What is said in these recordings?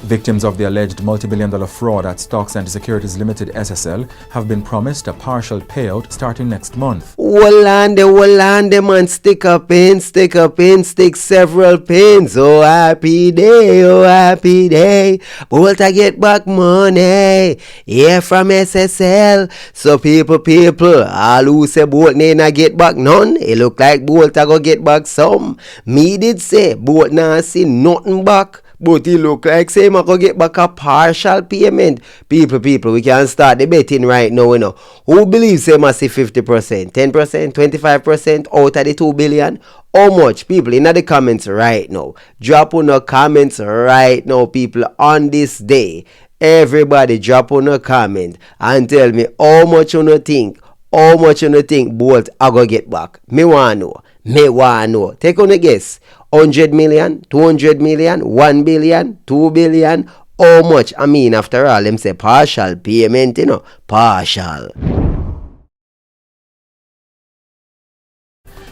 Victims of the alleged multi-billion-dollar fraud at Stocks and Securities Limited SSL have been promised a partial payout starting next month. Hold on, man, stick a pin, stick several pins. Oh happy day, Bolt I get back money, yeah, from SSL. So people, all who say Bolt nah get back none, it look like Bolt I go get back some. Me did say Bolt nah see nothing back. But he look like say I go get back a partial payment. People, we can start debating right now, you know. Who believes say must see 50%, 10%, 25% out of the 2 billion? How much? People, in the comments right now. Drop on the comments right now, people, on this day. Everybody drop on a comment and tell me how much you think Bolt I go get back. Me want know. Take on a guess. 100 million, 200 million, 1 billion, 2 billion. How much? I mean, after all, them say partial payment, you know. Partial.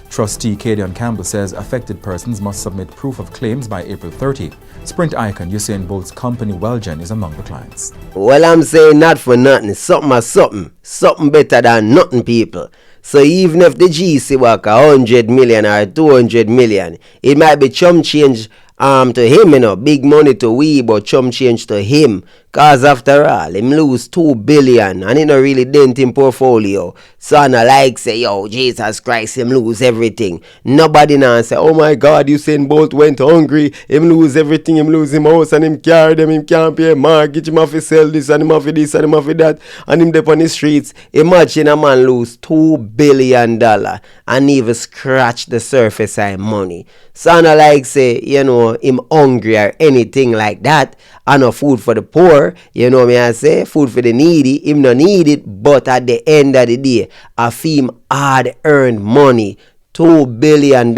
Trustee Cadian Campbell says affected persons must submit proof of claims by April 30. Sprint icon Usain Bolt's company Wellgen is among the clients. Well, I'm saying not for nothing. Something better than nothing, people. So even if the GC work 100 million or 200 million, it might be chum change to him, you know, big money to we, but chum change to him. Cause after all, him lose 2 billion and he not really dent in portfolio. So I not like say, yo, Jesus Christ, him lose everything. Nobody now say, oh my God, Usain Bolt went hungry, him lose everything, him lose him house and him carry them, him can't pay mortgage, him have to sell this and him have to this and him have to that, and him dep on the streets. Imagine a man lose $2 billion and even scratch the surface of money. So I not like say, you know, him hungry or anything like that. And no food for the poor, you know me I say, food for the needy, him no need it, but at the end of the day, a him hard earned money, $2 billion,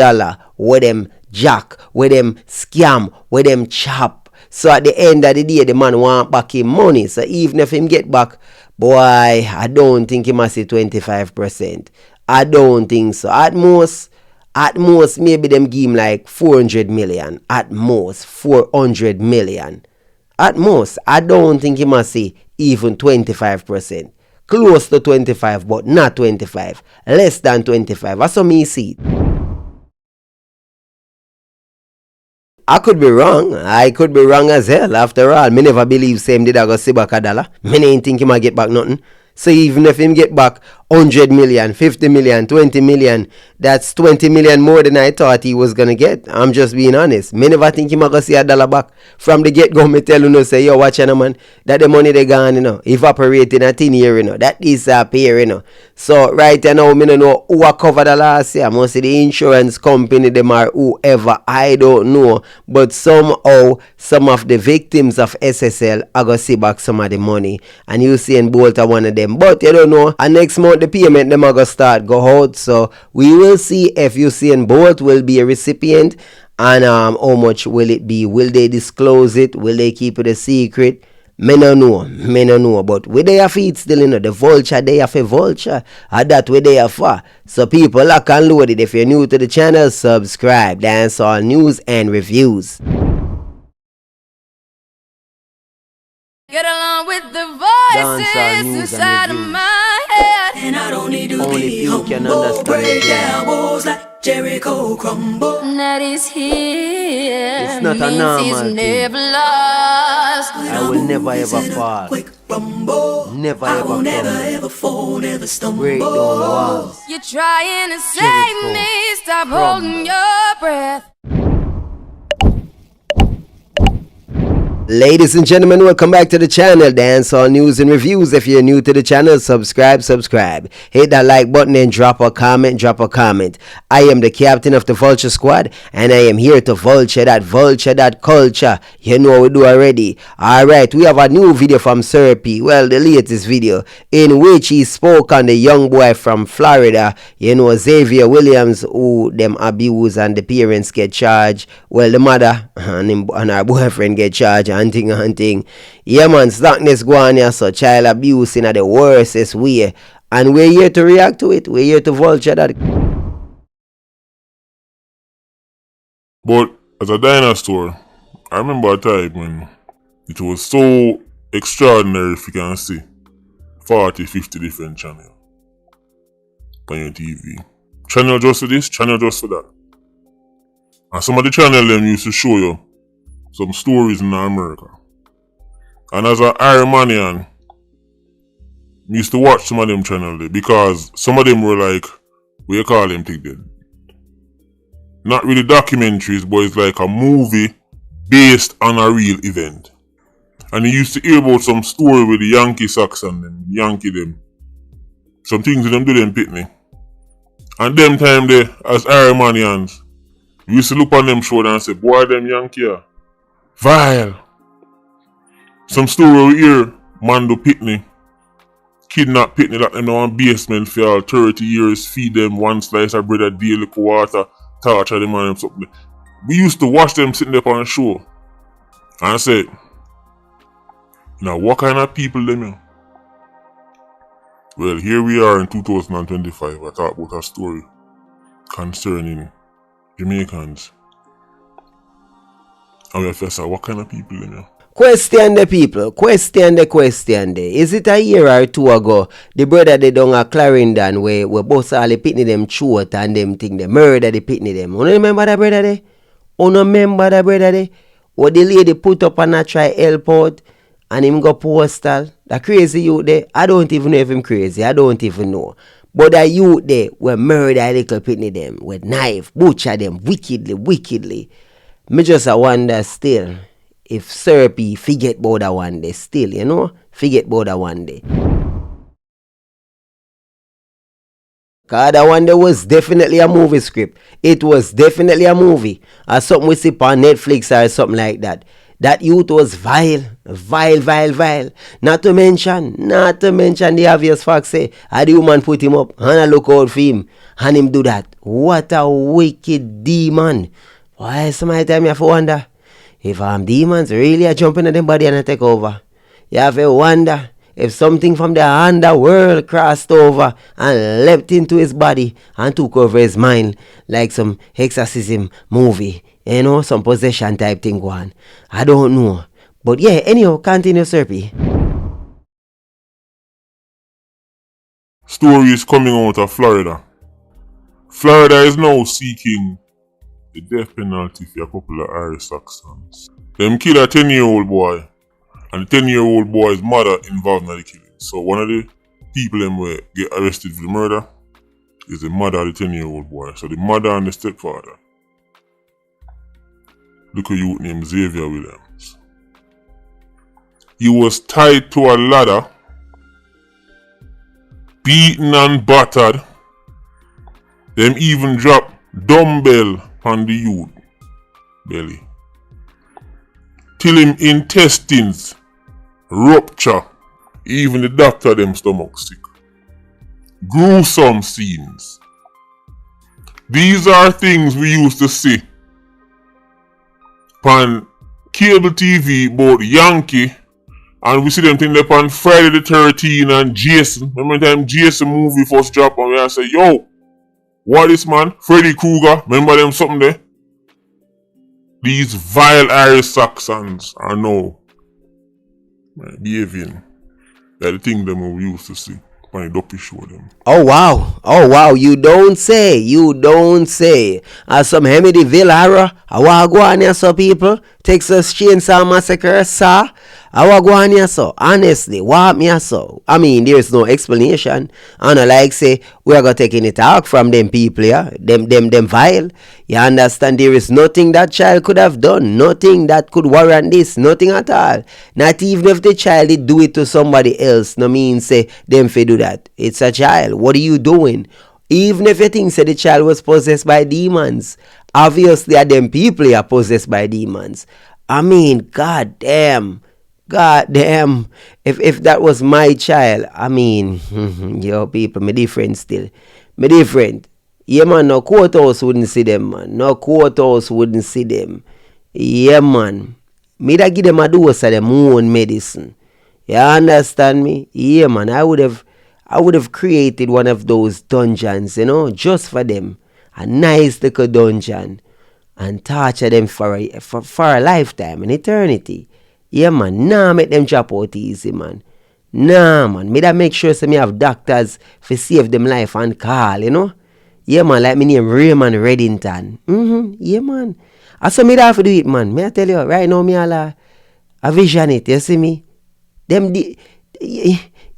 with them jack, with them scam, with them chop. So at the end of the day, the man want back him money. So even if him get back, boy, I don't think he must see 25%. I don't think so. At most, maybe them give him like 400 million. At most, 400 million. At most, I don't think he must see even 25%. Close to 25, but not 25. Less than 25. That's how me see it. I could be wrong. I could be wrong as hell. After all, me never believe same did I go see back a dollar. Me ain't think he might get back nothing. So even if him get back 100 million, 50 million, 20 million, that's 20 million more than I thought he was going to get. I'm just being honest. Me never think he might go see a dollar back. From the get-go, me tell you, no, say, yo, watch out, man, that the money they gone, you know, evaporating a thin year, you know, that disappear, you know. So right now, me don't know who I covered the last year. Must see the insurance company, them or whoever, I don't know. But somehow, some of the victims of SSL are going to see back some of the money. And Usain Bolt are one of them. But you don't know, and next month the payment them are going to start go out. So we will see if Usain Bolt will be a recipient and how much will it be. Will they disclose it? Will they keep it a secret? Me no know. But we they are feet still, you know, the vulture, they have a vulture. And that way they are for. So people, lock and load it. If you're new to the channel, subscribe. Dancehall news and reviews. Get along with the voices inside of my head. And I don't need to only be you can humble. understand. Break down walls like Jericho crumble. That is here. It's not a normal he's thing. never lost. I will never ever fall. Never I ever will never fall. ever fall, never stumble. Break down walls. You're trying to save Jericho me. Stop crumble. holding your breath. Ladies and gentlemen, welcome back to the channel, Dancehall News and Reviews. If you're new to the channel, subscribe. Hit that like button and drop a comment. I am the captain of the Vulture Squad, and I am here to vulture that culture. You know what we do already. Alright, we have a new video from Sir P. Well, the latest video, in which he spoke on the young boy from Florida, you know, Xavier Williams, who them abuse and the parents get charged. Well, the mother and her boyfriend get charged. Hunting. Yeah, man, slackness go on here, so child abuse in the worstest way. And we're here to react to it. We're here to vulture that. But as a dinosaur, I remember a time when It was so extraordinary if you can see 40, 50 different channels on your TV. Channel just for this, channel just for that. And some of the channels them used to show you some stories in America. And as an Iranian, I used to watch some of them channels because some of them were like, what you call them thing then? Not really documentaries, but it's like a movie based on a real event. And you used to hear about some story with the Yankee Sox and them, Yankee them. Some things them do them pitney. And them time they, as Iranians, we used to look on them shoulder and say, boy, them Yankee are vile. Some story we hear, man do pitney. Kidnap pitney, lock them down in basement for all 30 years, feed them one slice of bread a day, liquor water, torture them and something. We used to watch them sitting there on the show. And I said, now what kind of people them here? Well, here we are in 2025. I talk about a story concerning Jamaicans. And we have to say, what kind of people them here? Question the people, question the. Is it a year or two ago, the brother they done a Clarendon where both all the pitney them throat and them thing, the murder the pitney them. You remember that brother there? What the lady put up on a try help out and him go postal? The crazy youth there, I don't even know if him crazy, I don't even know. But the youth there will murder a little pitney them with knife, butcher them wickedly. Me just a wonder still. If Syrupy forget about that one day still, you know? Forget about that one day. Cause that one day was definitely a movie script. It was definitely a movie. Or something we see on Netflix or something like that. That youth was vile. Not to mention the obvious fact say, how the woman put him up and I look out for him and him do that. What a wicked demon. Why somebody tell me I have to wonder. If demons really are jumping at them body and take over, you have to wonder if something from the underworld crossed over and leapt into his body and took over his mind like some exorcism movie, you know, some possession type thing going. I don't know. But yeah, anyhow, continue, Syrupy. Stories coming out of Florida. Florida is now seeking the death penalty for a couple of Irish Saxons. Them kill a 10-year-old boy, and the 10-year-old boy's mother involved in the killing. So one of the people them will get arrested for the murder is the mother of the 10-year-old boy. So the mother and the stepfather. Look a youth named Xavier Williams. He was tied to a ladder, beaten and battered. Them even dropped dumbbell on the youth belly till him intestines rupture, even the doctor them stomach sick. Gruesome scenes. These are things we used to see on cable TV about Yankee, and we see them thing up on Friday the 13th and Jason. Remember the time Jason movie first dropped and we all say, yo, what is man? Freddy Krueger, remember them something there? These vile Irish Saxons are now behaving like the thing them we used to see on the dopey show them. Oh wow, you don't say. As some Hemedy Villara, Awagwania so people, Texas Chainsaw Massacre, sir. Awagwania so, honestly, what me so? I mean, there is no explanation. And I like say, we are gonna take any talk from them people, yeah? Them vile. You understand, there is nothing that child could have done, nothing that could warrant this, nothing at all. Not even if the child did do it to somebody else, no mean say them fi do that. It's a child. What are you doing? Even if you think say the child was possessed by demons, obviously them people are possessed by demons. I mean, God damn, if that was my child, I mean, yo people, me different still. Yeah man, no courthouse wouldn't see them, man. Yeah man. Me da give them a dose of them own medicine. You understand me? Yeah man, I would have created one of those dungeons, you know, just for them. A nice little dungeon. And torture them for a lifetime, an eternity. Yeah, man. Nah, make them drop out easy, man. Nah, man. Me that make sure so me have doctors for save them life and call, you know. Yeah, man. Like me name Raymond Reddington. Yeah, man. I saw me that have to do it, man. Me I tell you, right now, me a vision it. You see me? You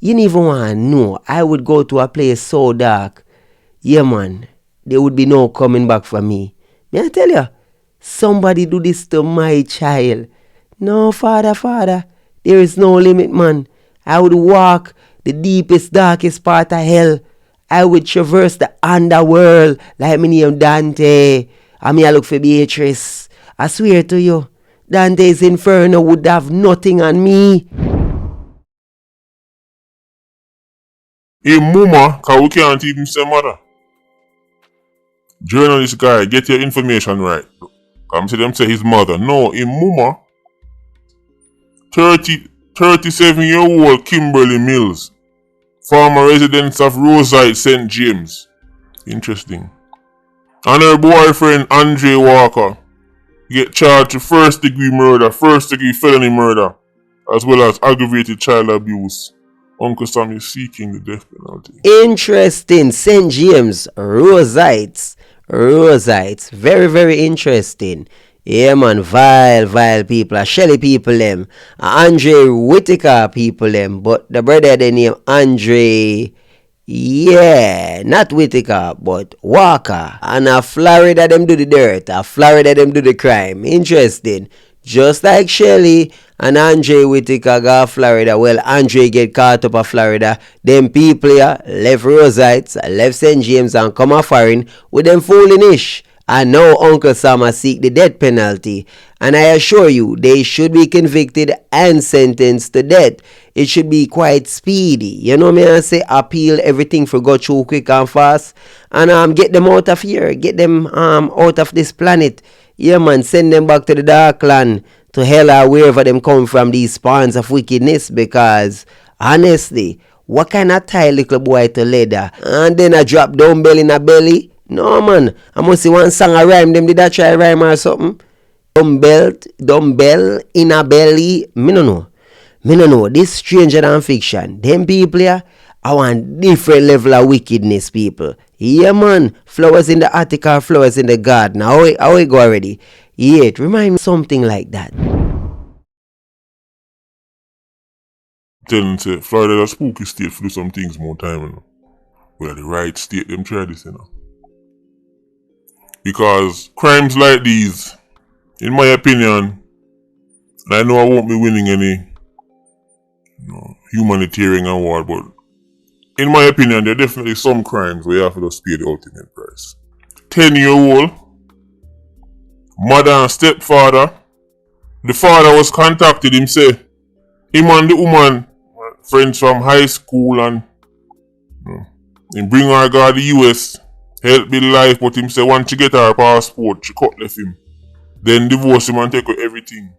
didn't even want to know. I would go to a place so dark. Yeah, man. There would be no coming back for me. May I tell you? Somebody do this to my child. No, father. There is no limit, man. I would walk the deepest, darkest part of hell. I would traverse the underworld like me name Dante. I mean, I look for Beatrice. I swear to you, Dante's Inferno would have nothing on me. Hey, mama, cause we can't even say mother. Journalist guy, get your information right. Come see them say his mother. No, in mama. 37-year-old Kimberly Mills, former resident of Rosite, St. James. Interesting. And her boyfriend Andre Walker get charged with first-degree murder, first-degree felony murder, as well as aggravated child abuse. Uncle Sam is seeking the death penalty. Interesting. St. James, Rosites. Very, very interesting. Yeah, man. Vile people. Shelly people them. Andre Whitaker people them. But the brother they name Andre. Yeah, not Whitaker, but Walker. And Florida them do the dirt. Florida them do the crime. Interesting. Just like Shelly and Andre Whitaker go Florida. Well, Andre get caught up in Florida. Them people here left Rosites, left St. James and come a foreign with them foolish. And now Uncle Sam seek the death penalty. And I assure you, they should be convicted and sentenced to death. It should be quite speedy. You know me, I say appeal everything for go through quick and fast. And get them out of here. Get them out of this planet. Yeah, man, send them back to the dark land, to hell or wherever them come from, these spawns of wickedness. Because, honestly, what kind of tie little boy to leather? And then I drop dumbbell in a belly? No, man. I must see one song I rhyme them. Did I try rhyme or something? Dumbbell in a belly? Me no know. This stranger than fiction. Them people here, I want different level of wickedness, people. Yeah, man. Flowers in the attic or flowers in the garden. How we go already? Yeah, it remind me something like that. Tell them say Florida is a spooky state for do some things more time, you know. Well, the right state them try this, you know. Because crimes like these, in my opinion, and I know I won't be winning any humanitarian award, but in my opinion, there are definitely some crimes where you have to just pay the ultimate price. 10-year-old, mother and stepfather, the father was contacted him, say, him and the woman, friends from high school, and him bring her to the US, help build life, but him say once she get her passport, she cut left him. Then divorce him and take away everything,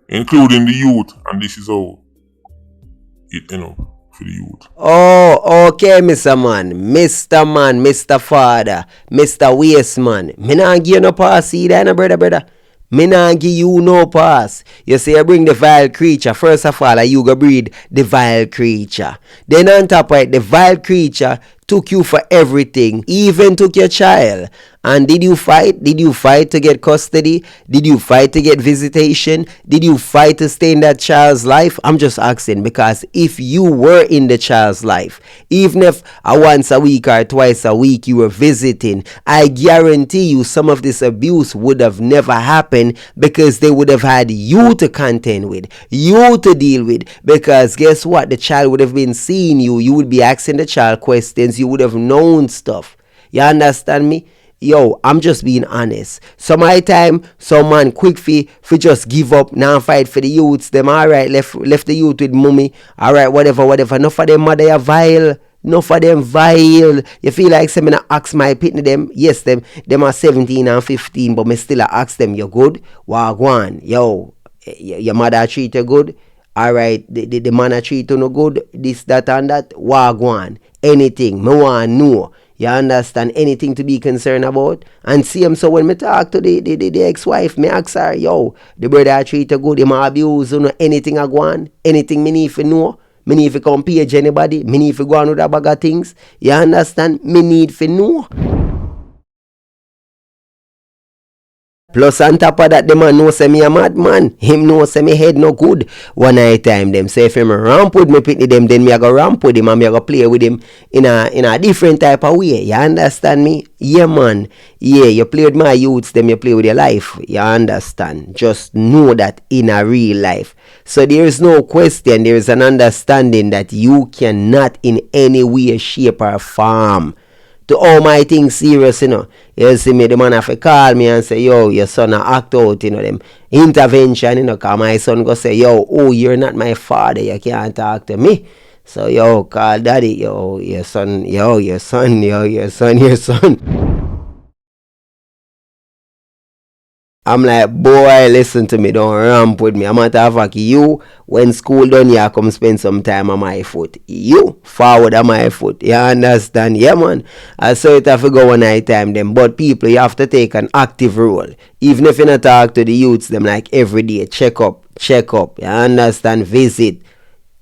including the youth, and this is how it for the youth. Oh, okay, Mr. Father, Mr. Waste Man. Me not give you no pass either, no brother. Me not give you no pass. You say you bring the vile creature. First of all, you go breed the vile creature. Then on top of it, the vile creature took you for everything, even took your child. And did you fight? Did you fight to get custody? Did you fight to get visitation? Did you fight to stay in that child's life? I'm just asking, because if you were in the child's life, even if once a week or twice a week you were visiting, I guarantee you some of this abuse would have never happened, because they would have had you to contend with, you to deal with. Because guess what? The child would have been seeing you. You would be asking the child questions. You would have known stuff. You understand me? Yo, I'm just being honest. Some of the time, some man quick for just give up, now fight for the youths. Them alright, left the youth with mummy. Alright, whatever. Enough of them mother are vile. Enough of them vile. You feel like some me ask my pitney them. Yes, them are 17 and 15, but me still ask them, you good? Wagwan. Yo, your mother treat you good? Alright, the man treat you no good? This, that, and that. Wagwan. Anything. Me want know. You understand? Anything to be concerned about. And see him, so when me talk to the ex-wife, me ask her, yo, the brother I treat you good, him abuse, you know, anything I go on, anything me need to know, me need to come page anybody, me need to go on with a bag of things. You understand? Me need to know. Plus on top of that, the man know say me a madman. Him know say me head no good. One night time them say if him ramp with me pitney them, then me a go ramp with him and me a go play with him in a different type of way. You understand me? Yeah man. Yeah, you play with my youths, then you play with your life. You understand? Just know that in a real life. So there is no question, there is an understanding that you cannot in any way, shape or form to all my things serious, you know. You see me, the man have to call me and say, yo, your son a act out, you know, them intervention, you know, cause my son go say, yo, oh, you're not my father, you can't talk to me. So, yo, call daddy, yo, your son, your son. I'm like, boy, listen to me, don't ramp with me. I'm matter of fact, you, when school done, you come spend some time on my foot. You, forward on my foot. You understand? Yeah, man. I saw it have to go one night time, them. But people, you have to take an active role. Even if you not talk to the youths, them like every day. Check up. You understand? Visit.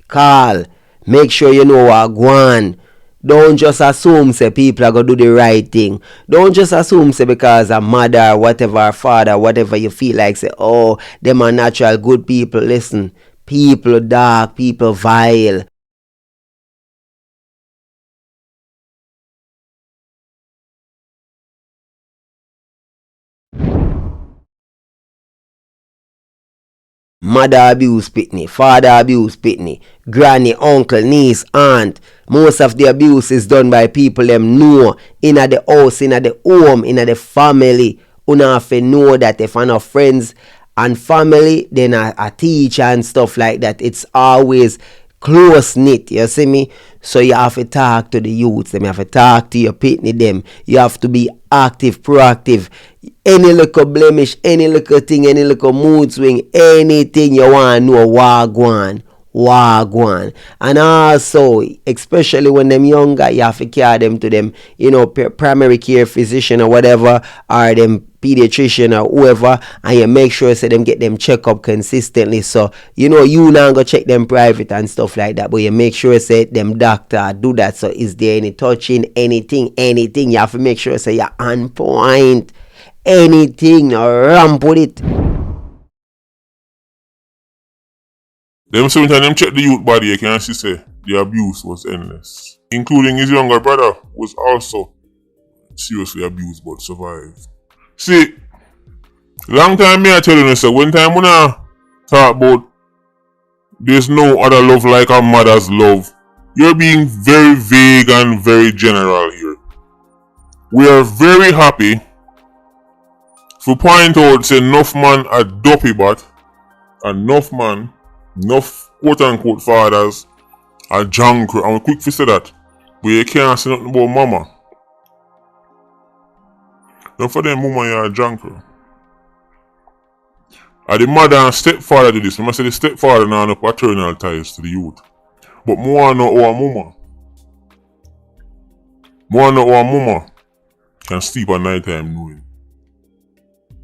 Call. Make sure you know what go on. Don't just assume say people are going to do the right thing. Don't just assume say because a mother, whatever, father, whatever you feel like say, oh, them are natural good people. Listen, people dark, people vile. Mother abuse pitney, father abuse pitney, granny, uncle, niece, aunt. Most of the abuse is done by people them know in the house, in the home, in the family. You have to know that if I know friends and family, then a teacher and stuff like that, it's always close knit, you see me? So you have to talk to the youths, them. You have to talk to your pitney them. You have to be active, proactive. Any little blemish, any little thing, any little mood swing, anything you want to know, wagwan. And also, especially when them younger, you have to carry them to them, you know, primary care physician or whatever, or them pediatrician or whoever, and you make sure so them get them check up consistently. So you know you now go check them private and stuff like that, but you make sure say them doctor do that. So is there any touching, anything, you have to make sure say you're on point. Anything, no ramp with it. Them sometimes them check the youth body, you can see say the abuse was endless. Including his younger brother was also seriously abused but survived. See, long time me I tell you, so one time when I talk about there's no other love like a mother's love, you're being very vague and very general here. We are very happy to point out say enough man a dopey but enough man, enough quote unquote fathers are junk. I'm quick to say that. But you can't say nothing about mama. Don't for them mama you're a junker. And the mother and stepfather do this. I say the stepfather now no paternal ties to the youth. But more know our mama. More know our mama can sleep at night time knowing.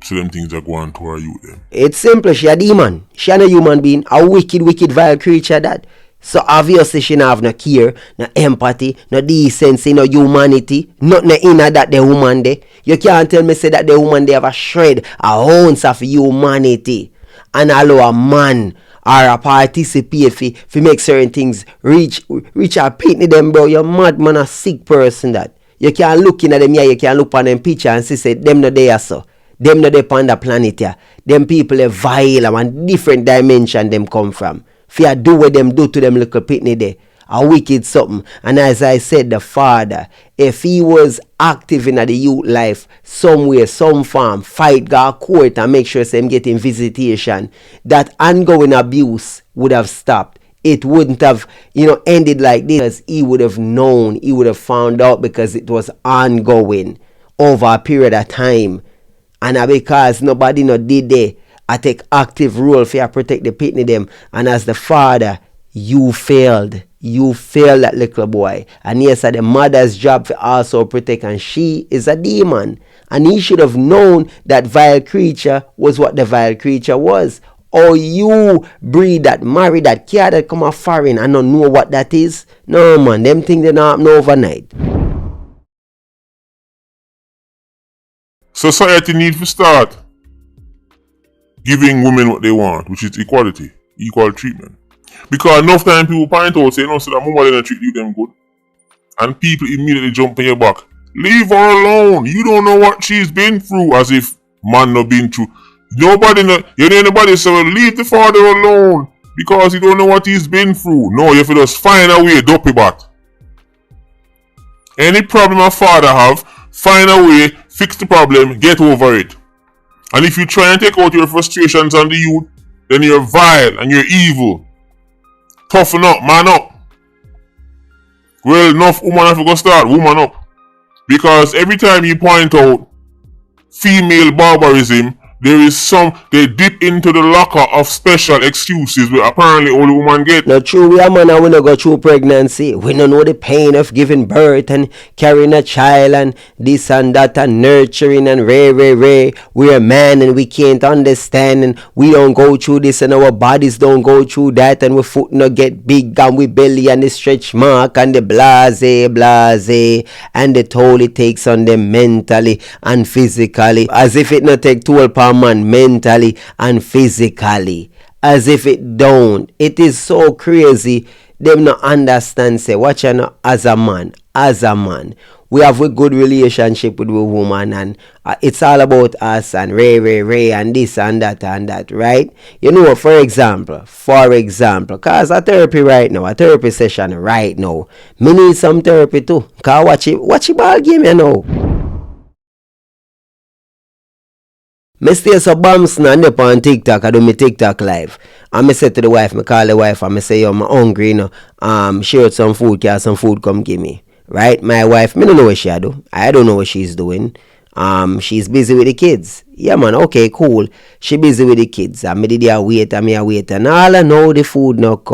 So them things are going to our youth then. It's simple, she a demon. She a human being, a wicked, vile creature that. So obviously she not have no care, no empathy, no decency, no humanity. Nothing in that the woman there. You can't tell me say that the woman they have a shred, a ounce of humanity. And allow a man or a participate for make certain things reach a pitney them, bro. You're mad man, a sick person that. You can't look in at them here, you can't look on them picture and say them no there so. Them no dey on the planet here. Them people are vile and different dimension them come from. If you do what them do to them little pitney there, a wicked something. And as I said, the father, if he was active in the youth life, somewhere, some farm, fight, go court and make sure them getting visitation, that ongoing abuse would have stopped. It wouldn't have, ended like this. He would have known, he would have found out because it was ongoing over a period of time. And because nobody did there, I take active role for you protect the pitney them. And as the father, you failed. you fail that little boy. And yes, the mother's job to also protect, and she is a demon. And he should have known that vile creature was what the vile creature was. Or you breed that, marry that kid that come a foreign and don't know what that is. No man, them things they not happen overnight. Society needs to start giving women what they want, which is equality, equal treatment. Because enough time people point out, say, no, so that mama didn't treat you them good. And people immediately jump on your back. Leave her alone. You don't know what she's been through, as if man not been through. Nobody know, you know anybody say, well, leave the father alone because you don't know what he's been through. No, you have to just find a way, dopey bat. Any problem a father have, find a way, fix the problem, get over it. And if you try and take out your frustrations on the youth, then you're vile and you're evil. Toughen up, man up. Well, enough woman have to go start, woman up. Because every time you point out female barbarism, there is they dip into the locker of special excuses where apparently only women get. Now true, we are man and we don't go through pregnancy. We don't know the pain of giving birth and carrying a child and this and that and nurturing and ray. We're a man and we can't understand and we don't go through this and our bodies don't go through that and we foot not get big and we belly and the stretch mark and the blase and the toll it takes on them mentally and physically, as if it not take toll per man mentally and physically, as if it don't. It is so crazy. Them not understand. Say, watch you as a man, we have a good relationship with a woman, and it's all about us and ray and this and that, right? You know, for example, cause a therapy right now, a therapy session right now, me need some therapy too. Cause watch it ball game, you know. Me stay so bouncing and up on TikTok. I do my TikTok live. And I say to the wife, I call the wife and I say, yo, I'm hungry, you know. Share some food, cause some food come give me. Right? My wife, me don't know what she do. I don't know what she's doing. She's busy with the kids. Yeah, man, okay, cool. She busy with the kids. And me did wait. And all I know the food not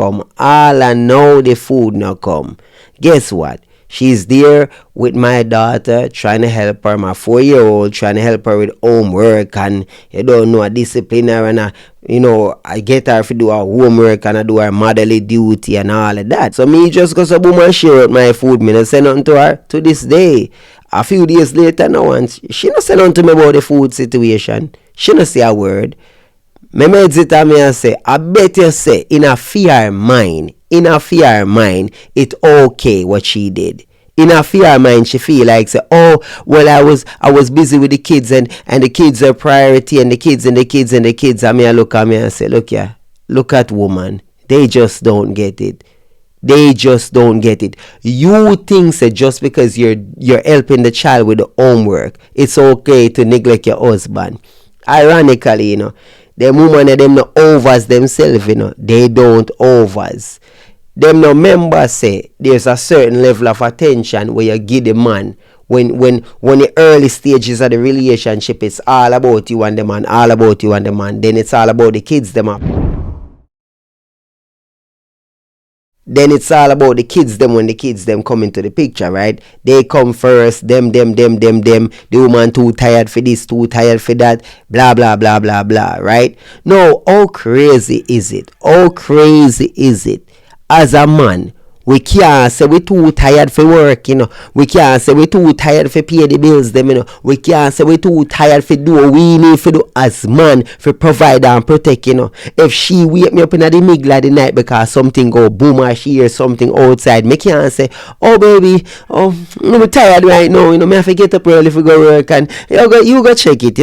come. Guess what? She's there with my daughter, trying to help her, my 4-year-old, trying to help her with homework, and you don't know, a disciplinary, and I get her to do her homework and I do her motherly duty and all of that. So me just go so boom and share out my food, me not say nothing to her to this day. A few days later now, and she not say nothing to me about the food situation. She not say a word. Me meditate and me and say, I bet you say, in a fear mind, it's okay what she did. In her fear mind, she feel like say, oh, well, I was busy with the kids and the kids are priority and the kids. And me I look at me and say, look at woman. They just don't get it. You think say just because you're helping the child with the homework, it's okay to neglect your husband. Ironically, them women and them no overs themselves, they don't overs. Them no members say there's a certain level of attention where you give the man when the early stages of the relationship, it's all about you and the man, then it's all about the kids them up. Then it's all about the kids them when the kids them come into the picture, right? They come first, them. The woman too tired for this, too tired for that, blah, right? No, how crazy is it? As a man, we can't say we too tired for work, We can't say we too tired for pay the bills, We can't say we too tired for do what we need to do as man, for provide and protect, If she wake me up in the middle of the night because something go boom or she hear something outside, me can't say, oh baby, I'm tired right now, me have to get up early for go work and you go check it,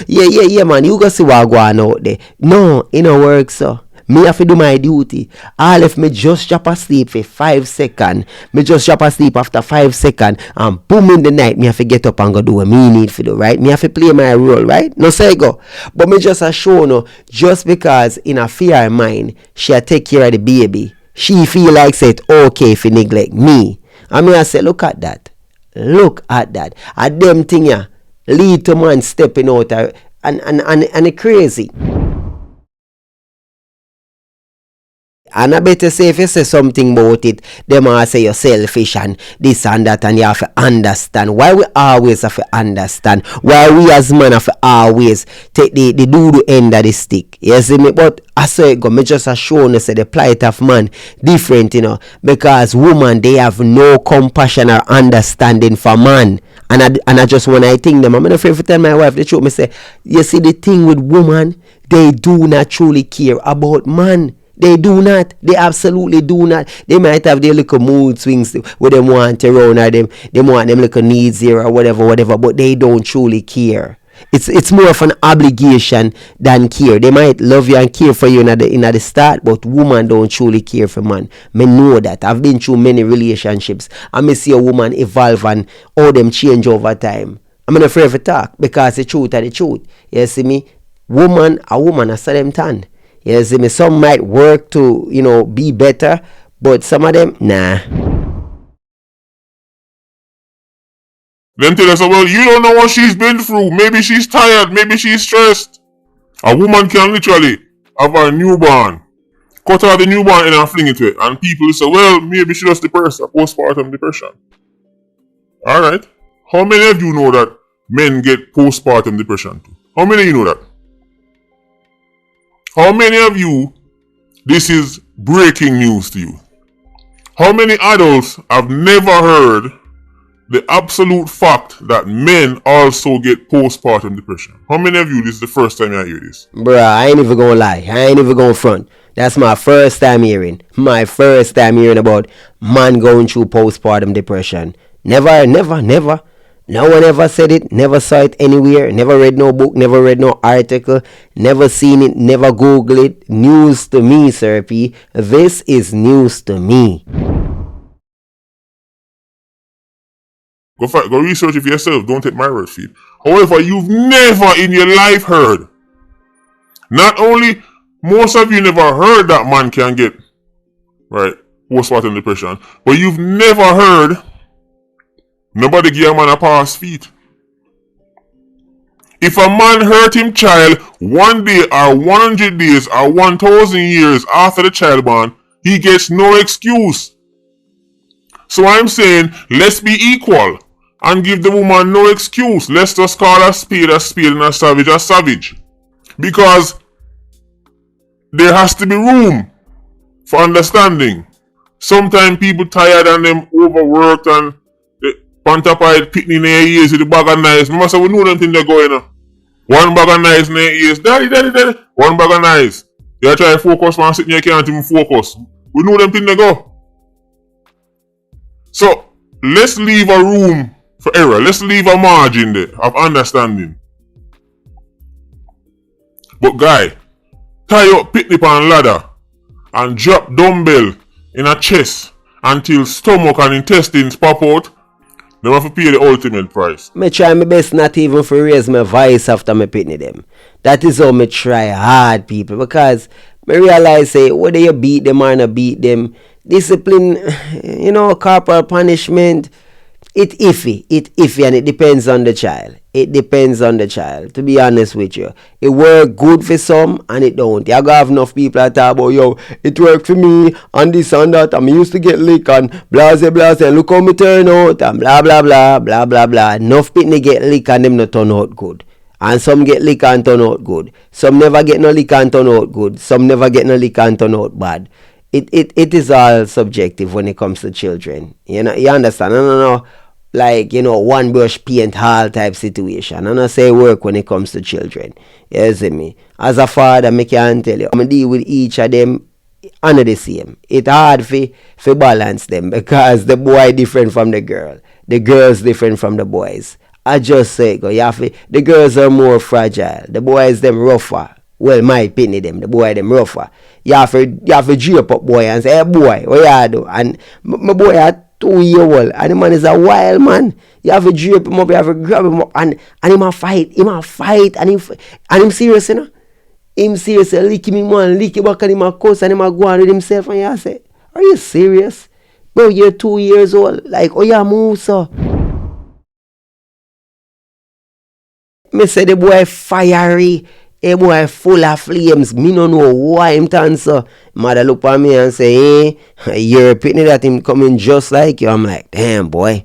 Yeah, man, you go see what going out there. No, it don't work so. Me have to do my duty. All if me just drop asleep for 5 seconds. Me just drop asleep after 5 seconds. And boom in the night, me have to get up and go do what me need to do, right? Me have to play my role, right? No say go. But me just a show no, just because in a fear mind, she take care of the baby. She feel like say it's okay if you neglect me. And me I say, look at that. And them thing ya lead to man stepping out and it crazy. And I better say if you say something about it, them all say you're selfish and this and that, and you have to understand. Why we always have to understand? Why we as men have to always take the do end of the stick? You see me? But I say it go, me just show you say the plight of man different, because woman, they have no compassion or understanding for man. And I just when I think them, I'm not afraid to tell my wife the truth. Me say, you see the thing with woman, they do not truly care about man. They do not. They absolutely do not. They might have their little mood swings where they want to run or they want them little needs here or whatever, but they don't truly care. It's more of an obligation than care. They might love you and care for you in the start, but woman don't truly care for man. Me know that. I've been through many relationships. I may see a woman evolve and all them change over time. I'm not afraid to talk because the truth are the truth. You see me? A woman, I saw them tan. You see me? Some might work to, be better, but some of them, nah. Then tell us, well, you don't know what she's been through. Maybe she's tired. Maybe she's stressed. A woman can literally have a newborn, cut out the newborn and fling it to it. And people say, well, maybe she just depressed, a postpartum depression. Alright. How many of you know that men get postpartum depression too? How many of you know that? How many of you, this is breaking news to you? How many adults have never heard the absolute fact that men also get postpartum depression? How many of you, this is the first time you hear this? Bruh, I ain't even gonna lie. I ain't even gonna front. That's my first time hearing. My first time hearing about man going through postpartum depression. Never. No one ever said it, never saw it anywhere, never read no book, never read no article, never seen it, never Google it. News to me, Sir P. This is news to me. Go research it for yourself. Don't take my word for it. However, you've never in your life heard. Not only most of you never heard that man can get postpartum depression, but you've never heard nobody give a man a pass feet. If a man hurt him child 1 day or 100 days or 1,000 years after the child born, he gets no excuse. So I'm saying, let's be equal and give the woman no excuse. Let's just call a spade and a savage. Because there has to be room for understanding. Sometimes people tired and them overworked and pantapide pitting in their ears with the bag of knives. Remember, so we know them things they're going on. One bag of knives in their ears. Daddy. One bag of knives. They try to focus and sitting there can't even focus. We know them things they go. So, let's leave a room for error. Let's leave a margin there of understanding. But guy, tie up picnic on ladder and drop dumbbell in a chest until stomach and intestines pop out. They have to pay the ultimate price. Me try my best not even to raise my voice after me pitney them. That is how me try hard, people. Because me realize, whether you beat them or not beat them, discipline, corporal punishment, it's iffy and it depends on the child. To be honest with you. It work good for some and it don't. You have enough people that talk about, it worked for me and this and that, and me used to get lick and blase, look how me turn out and blah blah blah. Enough people get lick and them not turn out good. And some get lick and turn out good. Some never get no lick and turn out good. Some never get no lick and turn out bad. It is all subjective when it comes to children. You understand? No. One brush paint hall type situation. And I say work when it comes to children. You see me? As a father, I can tell you, I'm deal with each of them under the same. It's hard for balance them because the boy different from the girl. The girl's different from the boys. I just say, the girls are more fragile. The boys, them rougher. Well, my opinion, them, the boy, them rougher. You have to drape up boy and say, hey boy, what you do? And my boy at 2-year-old and the man is a wild man. You have to drape him up, you have to grab him up and him a fight and him serious, Him serious, lick him man, lick him back and him a cuss and him a go on with himself and you say, are you serious? Bro, you're 2 years old. Oh yeah, move so. Me say the boy fiery. Hey boy, full of flames. Me no know why him turn so. Mother look at me and say, hey, you're pitney that him coming just like you. I'm like, damn boy.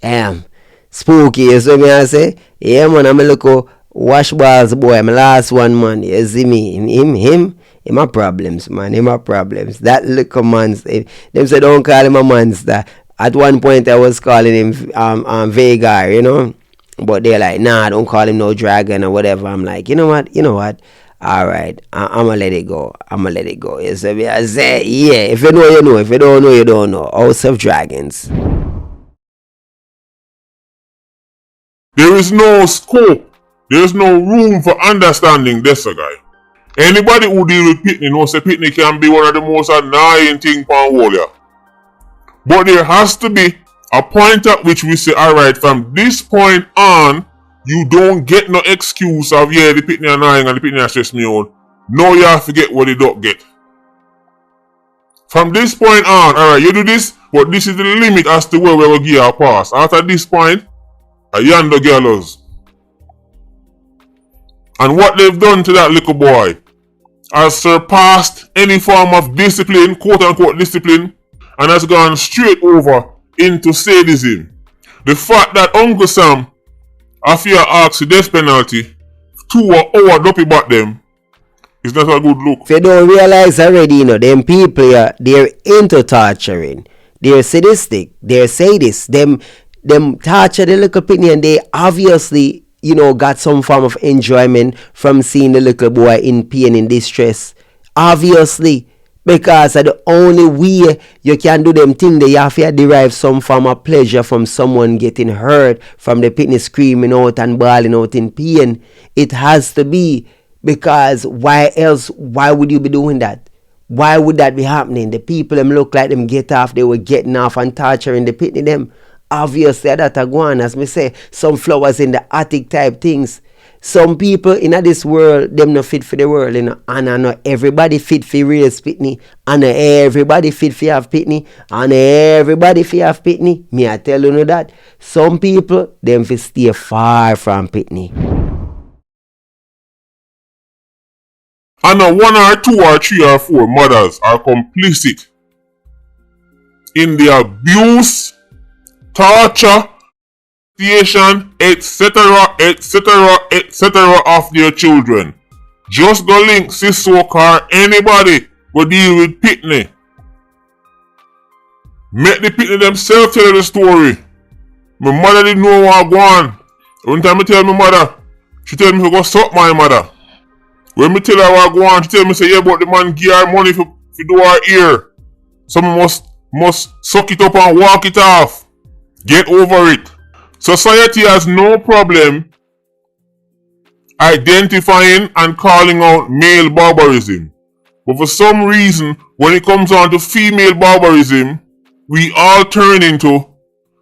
Damn. Spooky, you see me I say? Yeah man, I'm a look wash balls boy. My last one man. You see me? Him a problems, man. Him a problems. That little monster. Them say don't call him a monster. At one point I was calling him Vagar, you know. But they're like, nah, don't call him no dragon or whatever. I'm like, you know what? Alright, I'm gonna let it go. You see me? I say, yeah, if you know, you know. If you don't know, you don't know. House of Dragons. There is no scope. There is no room for understanding this guy. Anybody who deal with pitney knows that pitney can be one of the most annoying things for warrior. But there has to be a point at which we say, alright, from this point on, you don't get no excuse of, yeah, the pitney annoying and the pitney stress me out. No, you have to get what you don't get. From this point on, alright, you do this, but this is the limit as to where we will give our pass. After this point, a yonder gallows. And what they've done to that little boy has surpassed any form of discipline, quote unquote discipline, and has gone straight over into sadism. The fact that Uncle Sam, after you ask the death penalty, 2 hours dopey back them, is not a good look. If you don't realize already, you know, them people here, they're into torturing. They're sadistic. They're sadists. Them torture the little pitney and they obviously, you know, got some form of enjoyment from seeing the little boy in pain, in distress. Obviously. Because the only way you can do them things, you have to derive some form of pleasure from someone getting hurt, from the pitney screaming out and bawling out in pain. It has to be, because why else, why would you be doing that? Why would that be happening? The people them look like them get off, they were getting off and torturing the pitney them. Obviously that are going, as me say, some flowers in the attic type things. Some people in this world, them not fit for the world, you know, and I know everybody fit for raise pitney, and everybody fit for have pitney, and everybody for have pitney. Me I tell you that. Some people, them fi stay far from pitney. And now 1 or 2 or 3 or 4 mothers are complicit in the abuse, torture, etc., of their children. Just go link Sissok or anybody will deal with pitney. Make the pitney themselves tell the story. My mother didn't know what go on. One time I tell my mother, she tell me to go suck my mother. When me tell her what go on, she tell me say, yeah, but the man give her money for do her ear. Someone must suck it up and walk it off. Get over it. Society has no problem identifying and calling out male barbarism. But for some reason, when it comes on to female barbarism, we all turn into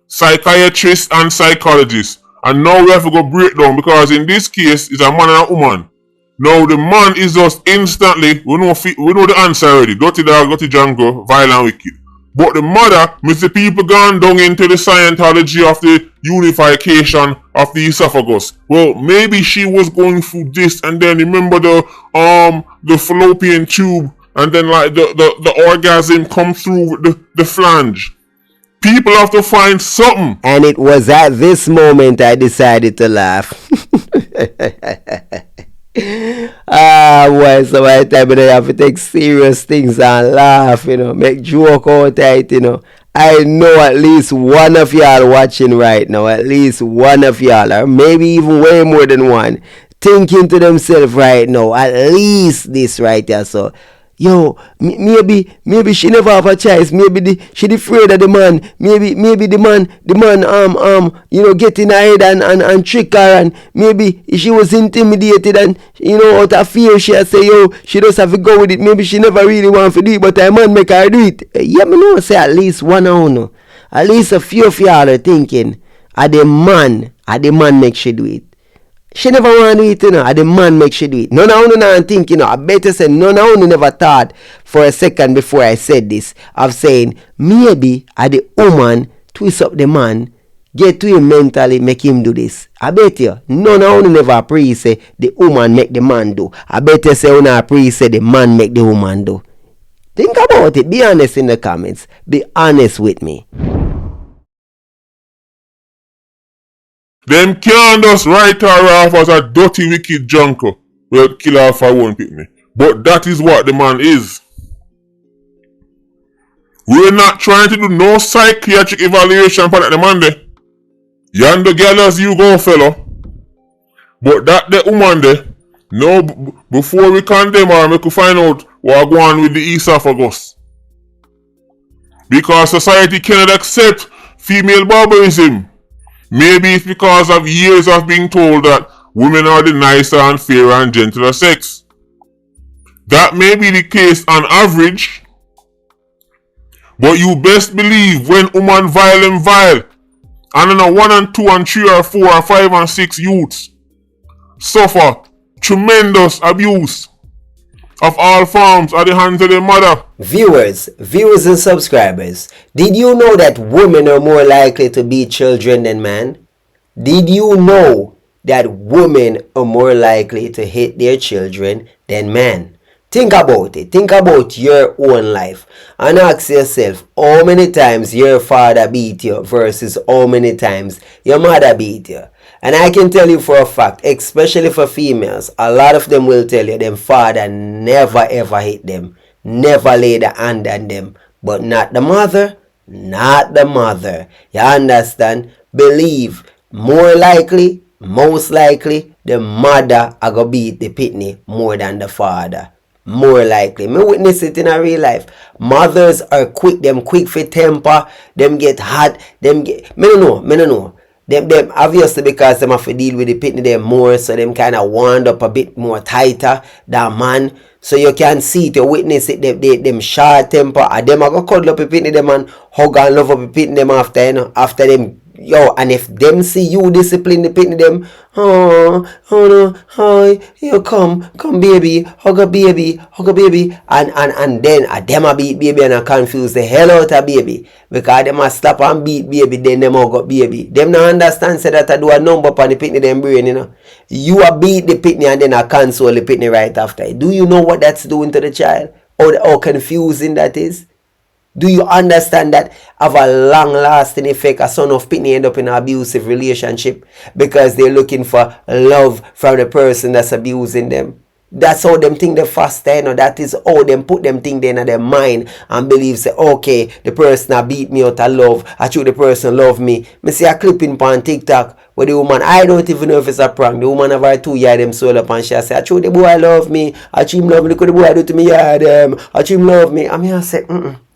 psychiatrists and psychologists. And now we have to go break down, because in this case, it's a man and a woman. Now the man is just instantly, we know the answer already. Dirty dog, dirty Django, violent, wicked. But the mother, Mr. People gone down into the Scientology of the unification of the esophagus. Well, maybe she was going through this, and then remember the fallopian tube, and then like the orgasm come through the flange. People have to find something. And it was at this moment I decided to laugh. Boy, so by the time I have to take serious things and laugh, you know, make joke out it, you know. I know at least one of y'all watching right now, at least one of y'all, or maybe even way more than one, thinking to themselves right now, at least this right here. So, yo, maybe she never have a choice. Maybe she afraid of the man. Maybe the man you know, get in her head and trick her, and maybe she was intimidated, and you know, out of fear she say, yo, she just have to go with it. Maybe she never really want to do it, but her man make her do it. Yeah, me know say at least one of you, at least a few of y'all are thinking, the man make she do it. She never want to do it, you know. The man make she do it. None of you not think, you know. I better say none of you never thought for a second before I said this of saying maybe the woman twist up the man Get to him mentally, make him do this. I bet you, none of you never pray say the woman make the man do. I bet you say you not pray say the man make the woman do. Think about it. Be honest in the comments. Be honest with me. Them can't just write her off as a dirty, wicked junker will kill her for one picnic. But that is what the man is. We're not trying to do no psychiatric evaluation for that the man there. Yonder girl as you go, fellow. But that the woman there, no, before we condemn her, we could find out what going on with the esophagus. Because society cannot accept female barbarism. Maybe it's because of years of being told that women are the nicer and fairer and gentler sex. That may be the case on average. But you best believe when woman vile and vile, and then a 1 and 2 and 3 or 4 or 5 and 6 youths suffer tremendous abuse of all forms at the hands of their mother. Viewers and subscribers, did you know that women are more likely to beat children than men? Did you know that women are more likely to hit their children than men? Think about it. Think about your own life and ask yourself how many times your father beat you versus how many times your mother beat you. And I can tell you for a fact, especially for females, a lot of them will tell you them father never ever hit them, never laid a hand on them, but not the mother, not the mother. You understand? Believe, more likely, most likely, the mother are gonna beat the pitney more than the father. More likely. Me witness it in a real life. Mothers are quick, them quick for temper, them get hot, them get, me no know. Them obviously because them have to deal with the pitney them more, so them kind of wound up a bit more tighter than man. So you can see it, you witness it, them short temper, and them are gonna cuddle up a pitney them and hug and love up a pitney them after, you know, after them. Yo, and if them see you discipline the pitney them, oh no, hi, you come baby, hug a baby, and then them a beat baby and a confuse the hell out of baby, because them a slap and beat baby, then them hug up baby. Them not understand say that I do a number upon the pitney them brain, you know. You a beat the pitney and then a console the pitney right after. Do you know what that's doing to the child? How confusing that is? Do you understand that have a long-lasting effect? A son of pitney end up in an abusive relationship because they're looking for love from the person that's abusing them. That's how them think they fast, you know. That is how them put them thing there in their mind and believe say, okay, the person that beat me out of love, I choose the person love me. Me see a clipping on TikTok where the woman, I don't even know if it's a prank. The woman have her 2 year them soul up and she say, I choose the boy love me, I choose him love me, look what the boy do to me, yeah, them, I choose him love me. I mean, I say,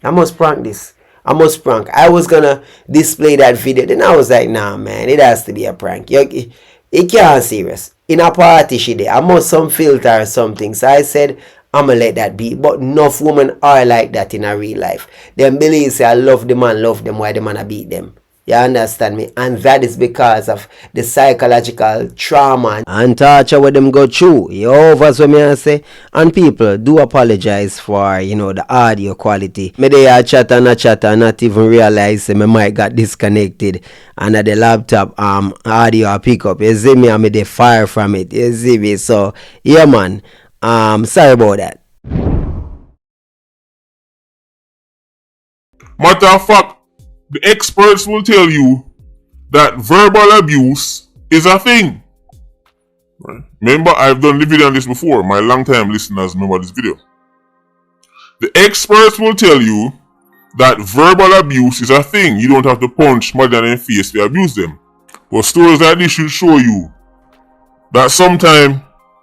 I must prank this. I must prank. I was gonna display that video. Then I was like, nah, man, it has to be a prank. It can't serious. In a party she did. I must some filter or something. So I said, I'ma let that be. But enough women are like that in a real life. Them believe say I love the man, love them, why the man I beat them. You understand me? And that is because of the psychological trauma and torture where them go through. You overs what me I say. And people do apologize for, you know, the audio quality. Me they chat and not even realize my mic got disconnected. And the laptop audio I pick up. You see me, I made the fire from it. You see me? So yeah man. Sorry about that. Matter of fact, the experts will tell you that verbal abuse is a thing. Right? Remember, I've done the video on this before. My long-time listeners remember this video. The experts will tell you that verbal abuse is a thing. You don't have to punch mother in the face to abuse them. But stories like this should show you that sometimes,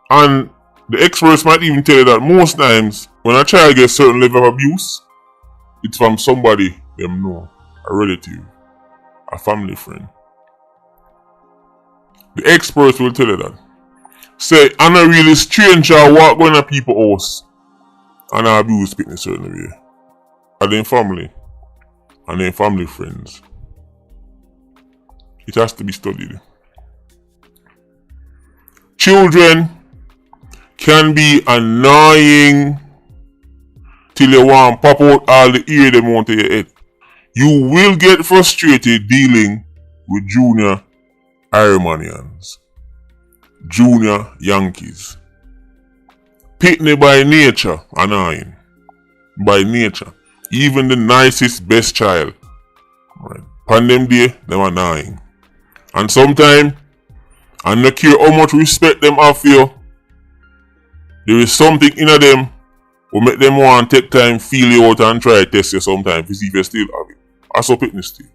and the experts might even tell you that most times, when a child gets certain level of abuse, it's from somebody them know. A relative, a family friend. The experts will tell you that. Say, I'm a really stranger walk going to people's house and I abuse people in a certain way. And then family. And then family friends. It has to be studied. Children can be annoying till you want to pop out all the ear they want to your head. You will get frustrated dealing with junior Ironmanians, junior Yankees. Pitney by nature, annoying. By nature. Even the nicest, best child. Right. On them day, them annoying. And sometimes, I don't care how much respect them have for you, there is something in them will make them want to take time, feel you out and try to test you sometimes to see if you still have it. That's what Pitney still.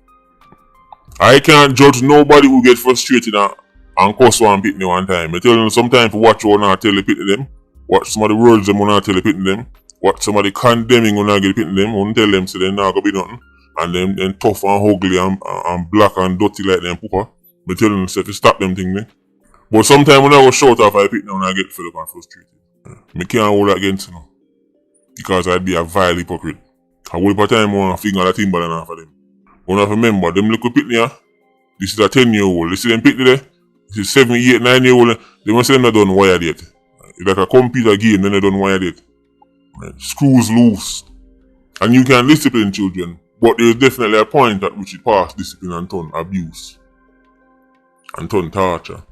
I can't judge nobody who get frustrated and cuss one Pitney one time. I tell them sometimes to watch one and tell the Pitney them. Watch some of the words them when I tell the Pitney them. Watch some of the condemning when I get the Pitney them. When tell them so they're not going to be nothing. And then tough and ugly and black and dirty like them pooper. I tell them to stop them things. But sometimes when I go short off I Pitney when I get fed up and frustrated. I can't hold that against you. Because I'd be a vile hypocrite. I will put time on a finger that Timberland off of them. When I remember, them little Pitney here, this is a 10-year-old. You see them Pitney there? This is 7, 8, 9-year-old. They must say them not done wired yet. It's like a computer game, then they done wired yet. Right. Screws loose. And you can discipline children, but there is definitely a point at which it pass discipline and turn abuse. And turn torture.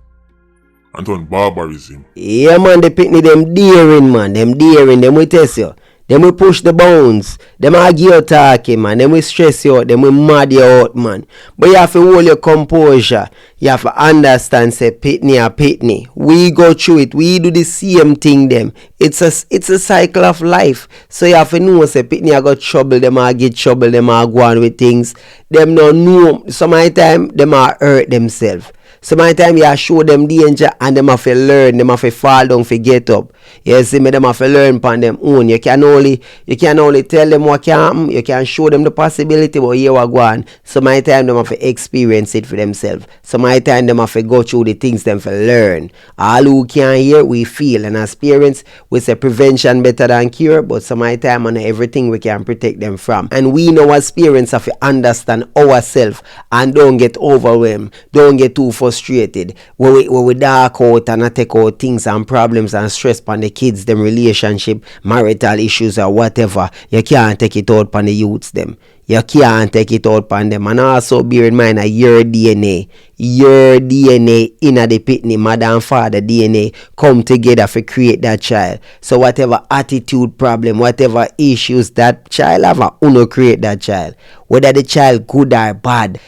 And turn barbarism. Yeah man, the Pitney them daring man. Them daring, them will test you. Them will push the bounds. Them argue you talking, man. Them will stress you out. Them will mad you out, man. But you have to hold your composure. You have to understand, say, Pitney or Pitney. We go through it. We do the same thing, them. It's a cycle of life. So you have to know, say, Pitney I got trouble. Them are get trouble. Them are go on with things. Them don't know. Some of the time, them are hurt themselves. Some of the time you show them danger and them have to learn, them have to fall down, to get up. You see me, them have to learn upon them own. You can only tell them what can happen, you can show them the possibility, but here we go on. Some of the time them have to experience it for themselves. Some of the time them have to go through the things them for learn. All who can hear, we feel, and as parents, we say prevention better than cure, but some of the time on everything we can protect them from. And we know as parents have to understand ourselves and don't get overwhelmed, don't get too frustrated. When we dark out and take out things and problems and stress upon the kids, them relationship, marital issues or whatever, you can't take it out upon the youths them. You can't take it out upon them. And also bear in mind that your DNA in the Pitney, mother and father DNA come together to create that child. So whatever attitude problem, whatever issues that child have, uno create that child. Whether the child good or bad,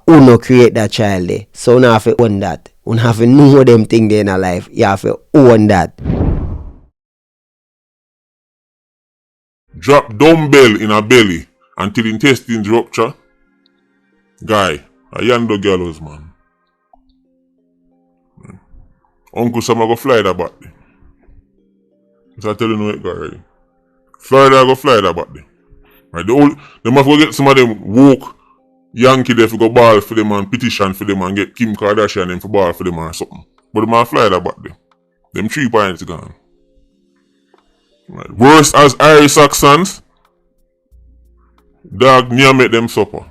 uno create that child there. So now have to own that. You have to know them things in our life. You have to own that. Drop dumbbell in a belly until intestines rupture. Guy, a yando gallows man. Uncle Sam go fly that back there. So I tell you no it go already. Florida go fly that back there. Right, they must go get some of them woke Yankee there to go ball for them and petition for them and get Kim Kardashian them for ball for them or something. But they must fly that back there. Them 3 points gone. Right. Worse as Irish Saxons, dog near make them supper.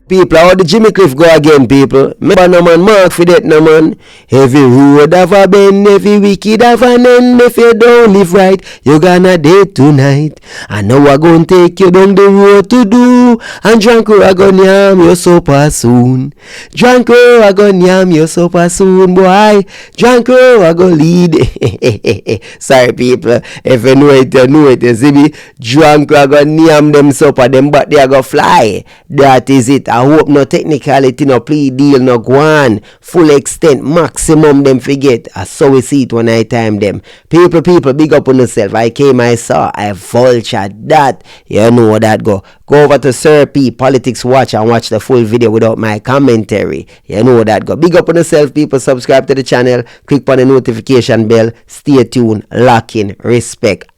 People, how the Jimmy Cliff go again, people? Remember no man mark for that, no man. Every road have a bend, every wicked have an end. If you don't live right, you gonna dead tonight. And now I gonna take you down the road to do. And Dranko I gonna yam your supper soon. Dranko I gonna yam your supper soon, boy. Dranko I gonna lead. Sorry, people. If you know it, you know it. You see me? Dranko I gonna yam them supper, them but they are gonna fly. That is it. I hope no technicality, no plea deal, no go on. Full extent, maximum them forget. I saw we see it when I time them. People, big up on yourself. I came, I saw, I vultured that. You know that go. Go over to Sir P Politics Watch and watch the full video without my commentary. You know that go. Big up on yourself, people. Subscribe to the channel. Click on the notification bell. Stay tuned. Lock in. Respect.